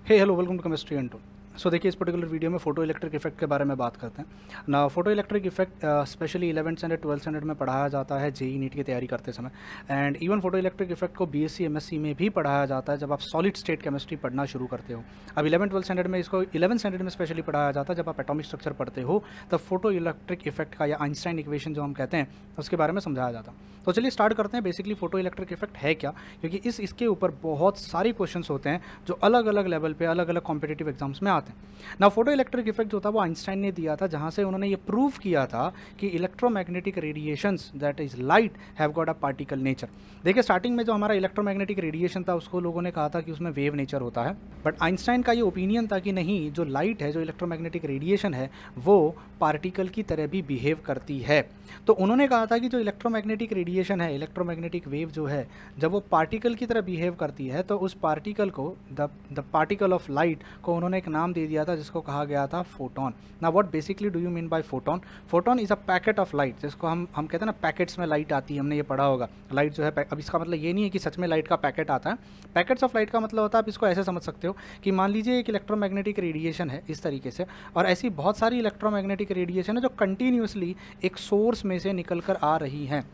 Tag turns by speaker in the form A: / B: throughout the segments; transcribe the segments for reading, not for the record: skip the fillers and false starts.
A: Hey hello welcome to chemistry and two. So देखिए, इस particular video में photoelectric effect के बारे में बात करते हैं ना। Photoelectric effect specially 11th standard 12th standard में पढ़ाया जाता है जेई नीट की तैयारी करते समय। And even photo electric effect को बीएससी एमएससी में भी पढ़ाया जाता है जब आप सॉलिड स्टेट केमिस्ट्री पढ़ना शुरू करते हो। अब 11th 12th स्टैंडर्ड में इसको 11th स्टैंडर्ड में स्पेशली पढ़ाया जाता है जब आप एटॉमिक स्ट्रक्चर पढ़ते हो, तब फोटो इलेक्ट्रिक इफेक्ट का या आइंस्टाइन इक्वेशन जो हम कहते हैं उसके बारे में समझाया जाता है। तो चलिए स्टार्ट करते हैं। बेसिकली फोटो इलेक्ट्रिक इफेक्ट है क्या, क्योंकि इसके ऊपर बहुत सारे क्वेश्चंस होते हैं जो अलग अलग लेवल पे अलग अलग कॉम्पिटिटिव एग्जाम्स में आते हैं ना। फोटो इलेक्ट्रिक इफेक्ट जो था वो आइंस्टाइन ने दिया था, जहां से उन्होंने ये प्रूव किया था कि electromagnetic radiations that is light have got a particle nature. देखिए, स्टार्टिंग में जो हमारा इलेक्ट्रोमैग्नेटिक रेडिएशन था उसको लोगों ने कहा था कि उसमें वेव नेचर होता है, बट आइंस्टाइन का ये ओपिनियन था कि नहीं, जो लाइट है, जो इलेक्ट्रोमैग्नेटिक रेडिएशन है, वो पार्टिकल की तरह भी बिहेव करती है। तो उन्होंने कहा था कि जो इलेक्ट्रोमैग्नेटिक रेडिएशन है, इलेक्ट्रोमैग्नेटिक वेव जो है, जब वो पार्टिकल की तरह बिहेव करती है तो उस पार्टिकल को द पार्टिकल ऑफ लाइट को उन्होंने एक नाम दे दिया था जिसको कहा गया था फोटोन। ना what basically do you mean by photon? Photon is a packet of light, जिसको हम कहते हैं ना, पैकेट्स में लाइट आती है, हमने ये पढ़ा होगा। लाइट जो है, अब इसका मतलब ये नहीं है कि सच में लाइट का पैकेट आता है। पैकेट्स ऑफ लाइट का मतलब होता है, आप इसको ऐसे समझ सकते हो कि मान लीजिए एक इलेक्ट्रोमैग्नेटिक रेडिएशन है इस तरीके से, और ऐसी बहुत सारी इलेक्ट्रोमैग्नेटिक रेडिएशन है जो कंटिन्यूसली एक सोर्स में से निकल कर आ रही हैं।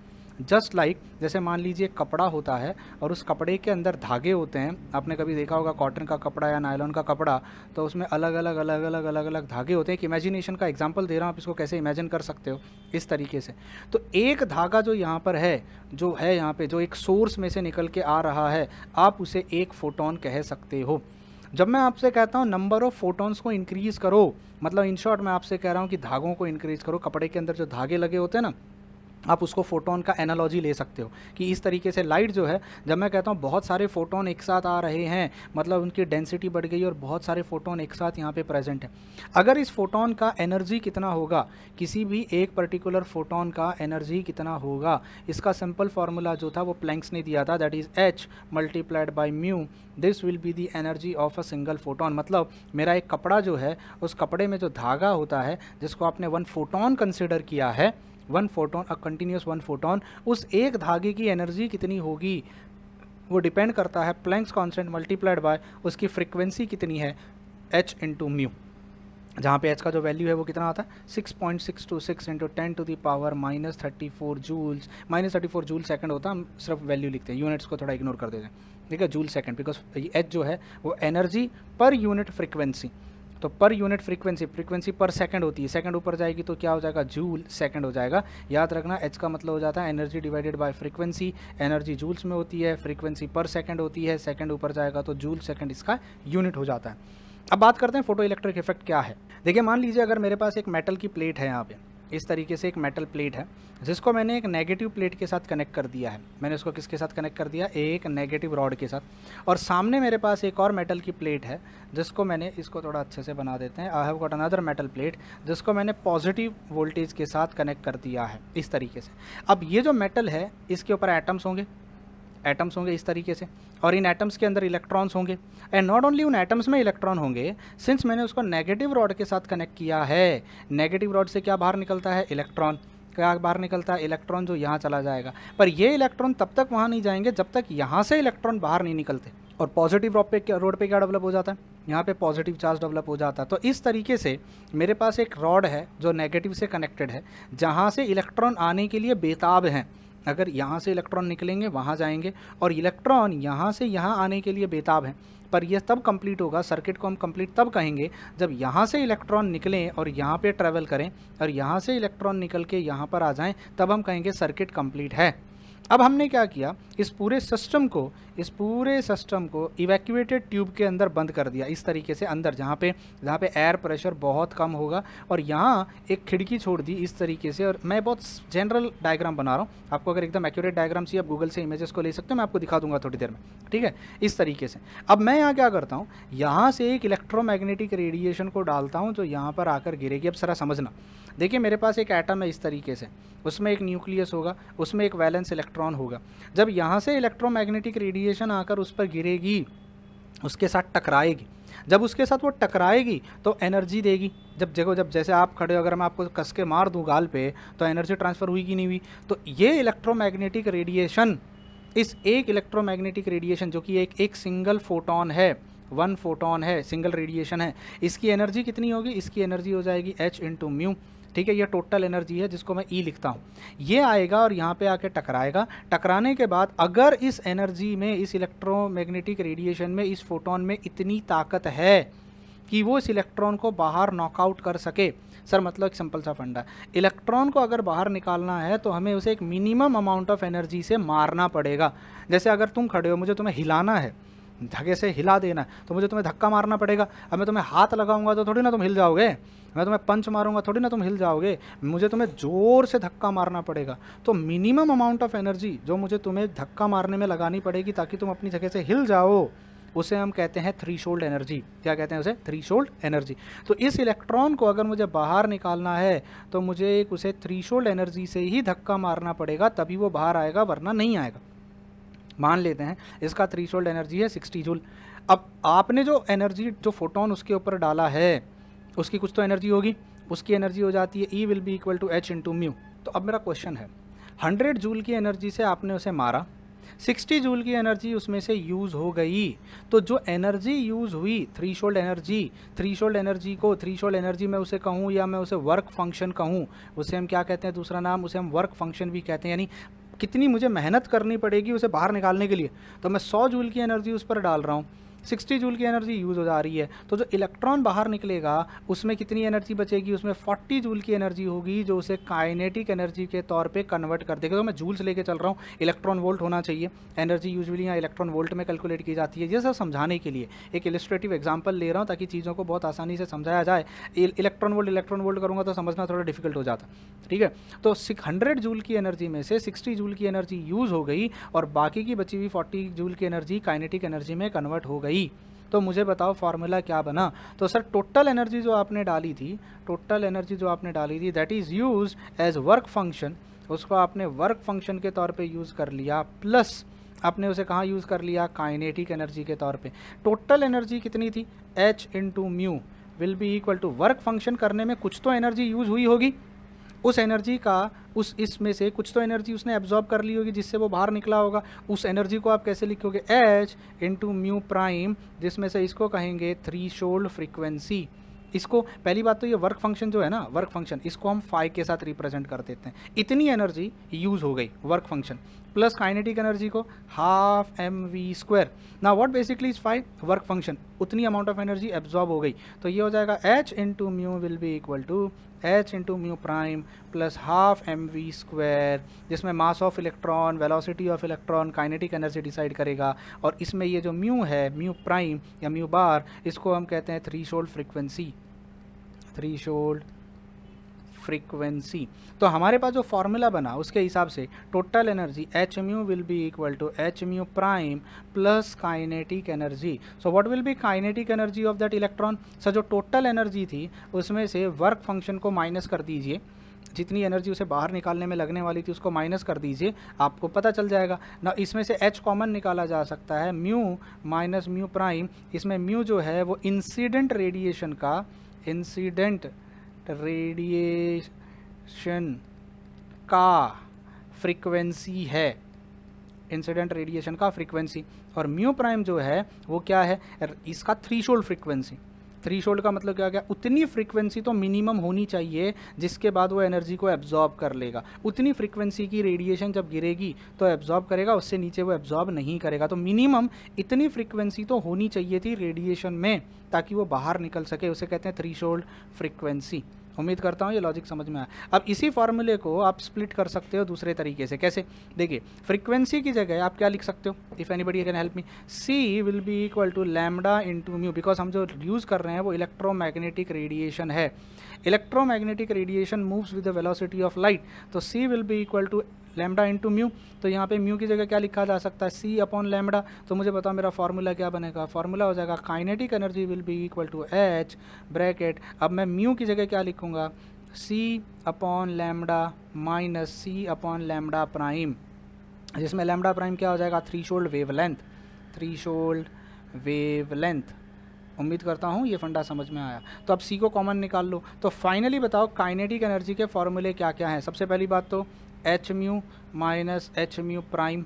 A: जस्ट लाइक जैसे मान लीजिए कपड़ा होता है और उस कपड़े के अंदर धागे होते हैं। आपने कभी देखा होगा कॉटन का कपड़ा या नायलॉन का कपड़ा, तो उसमें अलग अलग धागे होते हैं। एक इमेजिनेशन का एग्जांपल दे रहा हूँ, आप इसको कैसे इमेजिन कर सकते हो इस तरीके से। तो एक धागा जो यहाँ पर है, जो है यहाँ पे, जो एक सोर्स में से निकल के आ रहा है, आप उसे एक फोटोन कह सकते हो। जब मैं आपसे कहता हूँ नंबर ऑफ फोटॉन्स को इंक्रीज़ करो, मतलब इन शॉर्ट मैं आपसे कह रहा हूँ कि धागों को इंक्रीज़ करो। कपड़े के अंदर जो धागे लगे होते हैं ना, आप उसको फोटोन का एनालॉजी ले सकते हो कि इस तरीके से लाइट जो है, जब मैं कहता हूँ बहुत सारे फोटोन एक साथ आ रहे हैं, मतलब उनकी डेंसिटी बढ़ गई और बहुत सारे फोटोन एक साथ यहाँ पे प्रेजेंट है। अगर इस फोटोन का एनर्जी कितना होगा, किसी भी एक पर्टिकुलर फोटोन का एनर्जी कितना होगा, इसका सिंपल फार्मूला जो था वो प्लैंक्स ने दिया था, that is h multiplied by mu, this will be the energy of a single photon. मतलब मेरा एक कपड़ा जो है, उस कपड़े में जो धागा होता है जिसको आपने 1 फोटोन कंसिडर किया है, 1 फोटोन, अ कंटिन्यूस 1 फोटोन, उस एक धागे की एनर्जी कितनी होगी वो डिपेंड करता है प्लैंक्स कांस्टेंट मल्टीप्लाइड बाय उसकी फ्रीक्वेंसी कितनी है, h इंटू म्यू, जहाँ पे h का जो वैल्यू है वो कितना आता है 6.626 into 10 to the power -34 joules. -34 joule second होता है, हम सिर्फ वैल्यू लिखते हैं, यूनिट्स को थोड़ा इग्नोर कर देते हैं, ठीक है, जूल सेकंड, बिकॉज h जो है वो एनर्जी पर यूनिट फ्रीक्वेंसी, तो पर यूनिट फ्रीक्वेंसी पर सेकंड होती है, सेकंड ऊपर जाएगी तो क्या हो जाएगा, जूल सेकंड हो जाएगा। याद रखना, h का मतलब हो जाता है energy divided by frequency, energy joules में होती है, फ्रीक्वेंसी पर सेकंड होती है, सेकंड ऊपर जाएगा तो जूल सेकंड इसका यूनिट हो जाता है। अब बात करते हैं फोटो इलेक्ट्रिक इफेक्ट क्या है। देखिए, मान लीजिए अगर मेरे पास एक मेटल की प्लेट है, यहाँ पे इस तरीके से एक मेटल प्लेट है जिसको मैंने एक नेगेटिव प्लेट के साथ कनेक्ट कर दिया है। मैंने उसको किसके साथ कनेक्ट कर दिया, एक नेगेटिव रॉड के साथ, और सामने मेरे पास एक और मेटल की प्लेट है जिसको मैंने, इसको थोड़ा अच्छे से बना देते हैं, I have got another metal plate जिसको मैंने पॉजिटिव वोल्टेज के साथ कनेक्ट कर दिया है इस तरीके से। अब ये जो मेटल है इसके ऊपर एटम्स होंगे इस तरीके से, और इन एटम्स के अंदर इलेक्ट्रॉन्स होंगे, एंड नॉट ओनली उन एटम्स में इलेक्ट्रॉन होंगे, सिंस मैंने उसको नेगेटिव रॉड के साथ कनेक्ट किया है, नेगेटिव रॉड से क्या बाहर निकलता है, इलेक्ट्रॉन। क्या बाहर निकलता है, इलेक्ट्रॉन, जो यहाँ चला जाएगा। पर ये इलेक्ट्रॉन तब तक वहाँ नहीं जाएंगे जब तक यहाँ से इलेक्ट्रॉन बाहर नहीं निकलते। और पॉजिटिव रोड पे क्या डेवलप हो जाता है, यहाँ पे पॉजिटिव चार्ज डेवलप हो जाता है। तो इस तरीके से मेरे पास एक रॉड है जो नेगेटिव से कनेक्टेड है, जहाँ से इलेक्ट्रॉन आने के लिए बेताब हैं। अगर यहाँ से इलेक्ट्रॉन निकलेंगे वहाँ जाएंगे, और इलेक्ट्रॉन यहाँ से यहाँ आने के लिए बेताब हैं। पर यह तब कंप्लीट होगा, सर्किट को हम कंप्लीट तब कहेंगे जब यहाँ से इलेक्ट्रॉन निकलें और यहाँ पे ट्रैवल करें, और यहाँ से इलेक्ट्रॉन निकल के यहाँ पर आ जाएं, तब हम कहेंगे सर्किट कंप्लीट है। अब हमने क्या किया, इस पूरे सिस्टम को इवैक्यूएटेड ट्यूब के अंदर बंद कर दिया इस तरीके से अंदर, जहाँ पे एयर प्रेशर बहुत कम होगा, और यहाँ एक खिड़की छोड़ दी इस तरीके से। और मैं बहुत जनरल डायग्राम बना रहा हूँ, आपको अगर एकदम एक्यूरेट डायग्राम चाहिए आप गूगल से इमेजेस को ले सकते हो, मैं आपको दिखा दूंगा थोड़ी देर में, ठीक है, इस तरीके से। अब मैं यहाँ क्या करता हूँ, यहाँ से एक इलेक्ट्रोमैग्नेटिक रेडिएशन को डालता हूँ जो यहाँ पर आकर गिरेगी। अब सारा समझना, देखिए मेरे पास एक एटम है इस तरीके से, उसमें एक न्यूक्लियस होगा, उसमें एक वैलेंस इलेक्ट्रॉन होगा। जब यहाँ से इलेक्ट्रोमैग्नेटिक रेडिएशन आकर उस पर गिरेगी, उसके साथ टकराएगी, जब उसके साथ वो टकराएगी तो एनर्जी देगी। जब जैसे आप खड़े हो, अगर मैं आपको कस के मार दूँ गाल पे, तो एनर्जी ट्रांसफ़र हुई कि नहीं हुई। तो ये इलेक्ट्रोमैग्नेटिक रेडिएशन, इस एक इलेक्ट्रोमैग्नेटिक रेडिएशन जो कि एक सिंगल फोटोन है, 1 फोटोन है, सिंगल रेडिएशन है, इसकी एनर्जी कितनी होगी, इसकी एनर्जी हो जाएगी h इंटू म्यू, ठीक है। ये टोटल एनर्जी है जिसको मैं E लिखता हूँ। ये आएगा और यहाँ पे आके टकराएगा। टकराने के बाद अगर इस एनर्जी में, इस इलेक्ट्रोमैग्नेटिक रेडिएशन में, इस फोटोन में इतनी ताकत है कि वो इस इलेक्ट्रॉन को बाहर नॉकआउट कर सके, सर मतलब एक सिंपल सा फंडा, इलेक्ट्रॉन को अगर बाहर निकालना है तो हमें उसे एक मिनिमम अमाउंट ऑफ एनर्जी से मारना पड़ेगा। जैसे अगर तुम खड़े हो, मुझे तुम्हें हिलाना है, धक्के से हिला देना है, तो मुझे तुम्हें धक्का मारना पड़ेगा। अब मैं तुम्हें हाथ लगाऊंगा तो थोड़ी ना तुम हिल जाओगे, मैं तुम्हें पंच मारूंगा थोड़ी ना तुम हिल जाओगे, मुझे तुम्हें ज़ोर से धक्का मारना पड़ेगा। तो मिनिमम अमाउंट ऑफ एनर्जी जो मुझे तुम्हें धक्का मारने में लगानी पड़ेगी ताकि तुम अपनी जगह से हिल जाओ, उसे हम कहते हैं थ्रीशोल्ड एनर्जी। क्या कहते हैं उसे? Threshold energy. तो इस इलेक्ट्रॉन को अगर मुझे बाहर निकालना है तो मुझे एक उसे थ्रीशोल्ड एनर्जी से ही धक्का मारना पड़ेगा, तभी वो बाहर आएगा, वरना नहीं आएगा। मान लेते हैं इसका थ्रीशोल्ड एनर्जी है 60 जूल। अब आपने जो एनर्जी, जो फोटोन उसके ऊपर डाला है, उसकी कुछ तो एनर्जी होगी, उसकी एनर्जी हो जाती है E will be equal to H into mu. तो अब मेरा क्वेश्चन है, 100 जूल की एनर्जी से आपने उसे मारा, 60 जूल की एनर्जी उसमें से यूज़ हो गई, तो जो एनर्जी यूज़ हुई, थ्रीशोल्ड एनर्जी मैं उसे कहूँ या मैं उसे वर्क फंक्शन कहूँ, उसे हम क्या कहते हैं, दूसरा नाम उसे हम वर्क फंक्शन भी कहते हैं। यानी कितनी मुझे मेहनत करनी पड़ेगी उसे बाहर निकालने के लिए। तो मैं 100 जूल की एनर्जी उस पर डाल रहा हूँ, 60 जूल की एनर्जी यूज़ हो जा रही है, तो जो इलेक्ट्रॉन बाहर निकलेगा उसमें कितनी एनर्जी बचेगी, उसमें 40 जूल की एनर्जी होगी, जो उसे काइनेटिक एनर्जी के तौर पे कन्वर्ट कर देगा। तो मैं जूल्स लेके चल रहा हूँ, इलेक्ट्रॉन वोल्ट होना चाहिए, एनर्जी यूजुअली यहाँ इलेक्ट्रॉन वोल्ट में कैलकुलेट की जाती है। ये सब समझाने के लिए एक इलस्ट्रेटिव एग्जाम्पल ले रहा हूँ ताकि चीज़ों को बहुत आसानी से समझाया जाए। इलेक्ट्रॉन वोल्ट करूँगा तो समझना थोड़ा डिफिकल्ट हो जाता, ठीक है। तो 100 जूल की एनर्जी में से 60 जूल की एनर्जी यूज़ हो गई और बाकी की बची हुई 40 जूल की एनर्जी काइनेटिक एनर्जी में कन्वर्ट हो गई। तो मुझे बताओ फार्मूला क्या बना। तो सर टोटल एनर्जी जो आपने डाली थी, that is use as work function, उसको आपने वर्क फंक्शन के तौर पे यूज़ कर लिया, प्लस आपने उसे कहाँ यूज़ कर लिया, काइनेटिक एनर्जी के तौर पे। टोटल एनर्जी कितनी थी, H into mu will be equal to, work function करने में कुछ तो एनर्जी यूज़ हुई होगी, उस एनर्जी का, उस इसमें से कुछ तो एनर्जी उसने एब्जॉर्ब कर ली होगी जिससे वो बाहर निकला होगा। उस एनर्जी को आप कैसे लिखोगे, H इंटू म्यू प्राइम, जिसमें से इसको कहेंगे थ्रीशोल्ड फ्रीक्वेंसी। इसको पहली बात तो ये वर्क फंक्शन जो है ना, वर्क फंक्शन, इसको हम फाई के साथ रिप्रेजेंट कर देते हैं। इतनी एनर्जी यूज़ हो गई work function, plus kinetic energy को हाफ mv²। ना what basically is phi, work function, उतनी अमाउंट ऑफ एनर्जी एब्जॉर्ब हो गई। तो ये हो जाएगा H into mu will be equal to H into mu prime plus half mv², जिसमें mass of electron, velocity of electron, kinetic energy decide करेगा। और इसमें ये जो म्यू है, म्यू प्राइम या म्यू बार, इसको हम कहते हैं थ्रीशोल्ड फ्रीक्वेंसी, थ्रीशोल्ड फ्रीक्वेंसी। तो हमारे पास जो फॉर्मूला बना उसके हिसाब से total energy H mu will be equal to H mu prime plus kinetic energy. So what will be kinetic energy of that electron. Sir जो टोटल एनर्जी थी उसमें से वर्क फंक्शन को माइनस कर दीजिए, जितनी एनर्जी उसे बाहर निकालने में लगने वाली थी उसको माइनस कर दीजिए, आपको पता चल जाएगा ना। इसमें से H कॉमन निकाला जा सकता है, म्यू माइनस म्यू प्राइम, इसमें म्यू जो है वो इंसिडेंट रेडिएशन का, इंसिडेंट रेडिएशन का फ्रीक्वेंसी है, इंसिडेंट रेडिएशन का फ्रीक्वेंसी। और म्यू प्राइम जो है वो क्या है, इसका थ्रीशोल्ड फ्रीक्वेंसी। थ्रीशोल्ड का मतलब क्या, उतनी फ्रीक्वेंसी तो मिनिमम होनी चाहिए जिसके बाद वो एनर्जी को एब्जॉर्ब कर लेगा। उतनी फ्रीक्वेंसी की रेडिएशन जब गिरेगी तो एब्जॉर्ब करेगा, उससे नीचे वो एब्जॉर्ब नहीं करेगा। तो मिनिमम इतनी फ्रीक्वेंसी तो होनी चाहिए थी रेडिएशन में ताकि वो बाहर निकल सके, उसे कहते हैं थ्रीशोल्ड फ्रीक्वेंसी। उम्मीद करता हूँ ये लॉजिक समझ में आया। अब इसी फॉर्मूले को आप स्प्लिट कर सकते हो दूसरे तरीके से। कैसे, देखिए फ्रीक्वेंसी की जगह आप क्या लिख सकते हो, if anybody can help me, C will be equal to lambda into mu, because हम जो यूज़ कर रहे हैं वो इलेक्ट्रोमैग्नेटिक रेडिएशन है। Electromagnetic radiation moves with the velocity of light, तो C will be equal to lambda into mu. तो यहाँ पे म्यू की जगह क्या लिखा जा सकता है, C अपॉन लैम्डा। तो मुझे बताओ मेरा फार्मूला क्या बनेगा, फार्मूला हो जाएगा kinetic energy will be equal to H bracket, अब मैं म्यू की जगह क्या लिखूँगा, C upon lambda minus C upon lambda prime, जिसमें लैम्डा प्राइम क्या हो जाएगा, थ्रीशोल्ड वेवलेंथ, थ्रीशोल्ड वेवलेंथ। उम्मीद करता हूँ ये फंडा समझ में आया। तो अब C को कॉमन निकाल लो। तो फाइनली बताओ काइनेटिक एनर्जी के फॉर्मूले क्या क्या हैं। सबसे पहली बात तो H mu minus H mu prime,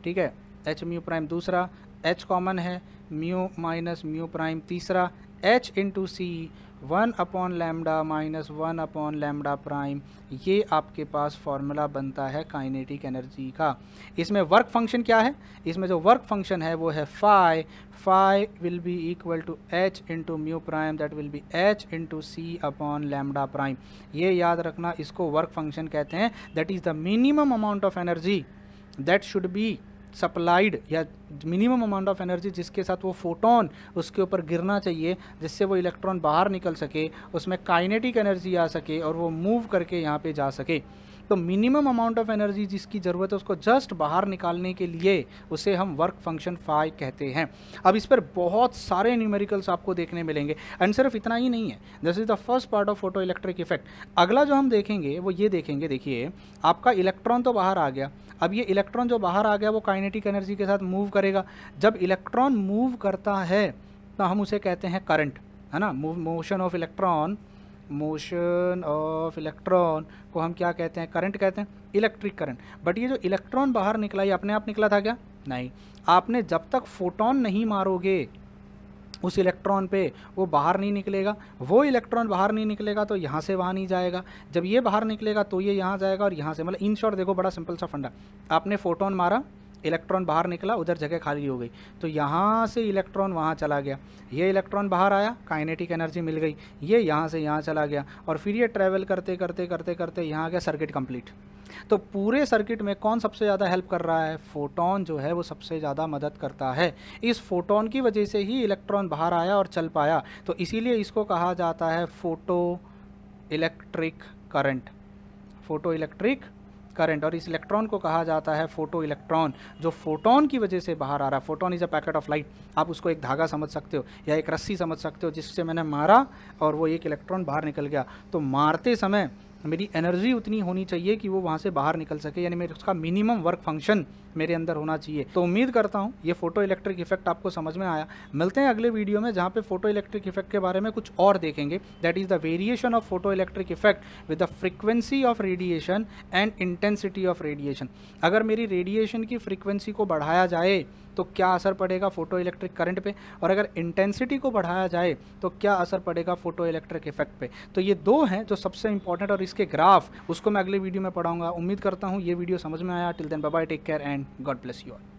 A: ठीक है, एच म्यू प्राइम दूसरा, एच कॉमन है, म्यू माइनस म्यू प्राइम तीसरा, एच इंटू सी 1 upon lambda minus 1 upon lambda prime, ये आपके पास फॉर्मूला बनता है काइनेटिक एनर्जी का। इसमें वर्क फंक्शन क्या है, इसमें जो वर्क फंक्शन है वो है phi, phi will be equal to H into mu prime, that will be H into C upon lambda prime. ये याद रखना, इसको वर्क फंक्शन कहते हैं। That is the minimum amount of energy that should be supplied, या minimum amount of energy जिसके साथ वो फोटोन उसके ऊपर गिरना चाहिए, जिससे वो इलेक्ट्रॉन बाहर निकल सके, उसमें काइनेटिक एनर्जी आ सके और वो मूव करके यहाँ पे जा सके। तो मिनिमम अमाउंट ऑफ एनर्जी जिसकी ज़रूरत है उसको जस्ट बाहर निकालने के लिए उसे हम वर्क फंक्शन फाई कहते हैं। अब इस पर बहुत सारे न्यूमेरिकल्स आपको देखने मिलेंगे, एंड सिर्फ इतना ही नहीं है, this is the first part of photo electric effect. अगला जो हम देखेंगे वो ये देखेंगे, देखिए आपका इलेक्ट्रॉन तो बाहर आ गया, अब ये इलेक्ट्रॉन जो बाहर आ गया वो काइनेटिक एनर्जी के साथ मूव करेगा। जब इलेक्ट्रॉन मूव करता है तो हम उसे कहते हैं करंट, है ना, motion of electron, motion of electron को हम क्या कहते हैं, करंट कहते हैं, इलेक्ट्रिक करंट। बट ये जो इलेक्ट्रॉन बाहर निकला ये अपने आप निकला था क्या? नहीं, आपने जब तक फोटोन नहीं मारोगे उस इलेक्ट्रॉन पे वो बाहर नहीं निकलेगा। वो इलेक्ट्रॉन बाहर नहीं निकलेगा तो यहाँ से वहाँ नहीं जाएगा, जब ये बाहर निकलेगा तो ये यहाँ जाएगा और यहाँ से, मतलब इन शॉर्ट देखो बड़ा सिंपल सा फंडा, आपने फोटोन मारा, इलेक्ट्रॉन बाहर निकला, उधर जगह खाली हो गई, तो यहाँ से इलेक्ट्रॉन वहाँ चला गया, ये इलेक्ट्रॉन बाहर आया, काइनेटिक एनर्जी मिल गई, ये यहाँ से यहाँ चला गया, और फिर ये ट्रैवल करते करते करते करते यहाँ आ गया, सर्किट कंप्लीट। तो पूरे सर्किट में कौन सबसे ज़्यादा हेल्प कर रहा है? फोटोन जो है वो सबसे ज़्यादा मदद करता है। इस फोटोन की वजह से ही इलेक्ट्रॉन बाहर आया और चल पाया, तो इसीलिए इसको कहा जाता है photo electric current, photo electric current. और इस इलेक्ट्रॉन को कहा जाता है फोटो इलेक्ट्रॉन, जो फोटोन की वजह से बाहर आ रहा है। Photon is a packet of light, आप उसको एक धागा समझ सकते हो या एक रस्सी समझ सकते हो, जिससे मैंने मारा और वो एक इलेक्ट्रॉन बाहर निकल गया। तो मारते समय मेरी एनर्जी उतनी होनी चाहिए कि वो वहाँ से बाहर निकल सके, यानी मेरे उसका मिनिमम वर्क फंक्शन मेरे अंदर होना चाहिए। तो उम्मीद करता हूँ ये फोटो इलेक्ट्रिक इफेक्ट आपको समझ में आया। मिलते हैं अगले वीडियो में जहाँ पे फोटो इलेक्ट्रिक इफेक्ट के बारे में कुछ और देखेंगे, that is the variation of photo electric effect with the frequency of radiation and intensity of radiation. अगर मेरी रेडिएशन की फ्रीक्वेंसी को बढ़ाया जाए तो क्या असर पड़ेगा फोटो इलेक्ट्रिक करंट पे, और अगर इंटेंसिटी को बढ़ाया जाए तो क्या असर पड़ेगा फोटो इलेक्ट्रिक इफेक्ट पे। तो ये दो हैं जो सबसे इंपॉर्टेंट, और इसके ग्राफ उसको मैं अगले वीडियो में पढ़ाऊंगा। उम्मीद करता हूँ ये वीडियो समझ में आया। Till then bye bye, take care and God bless you all.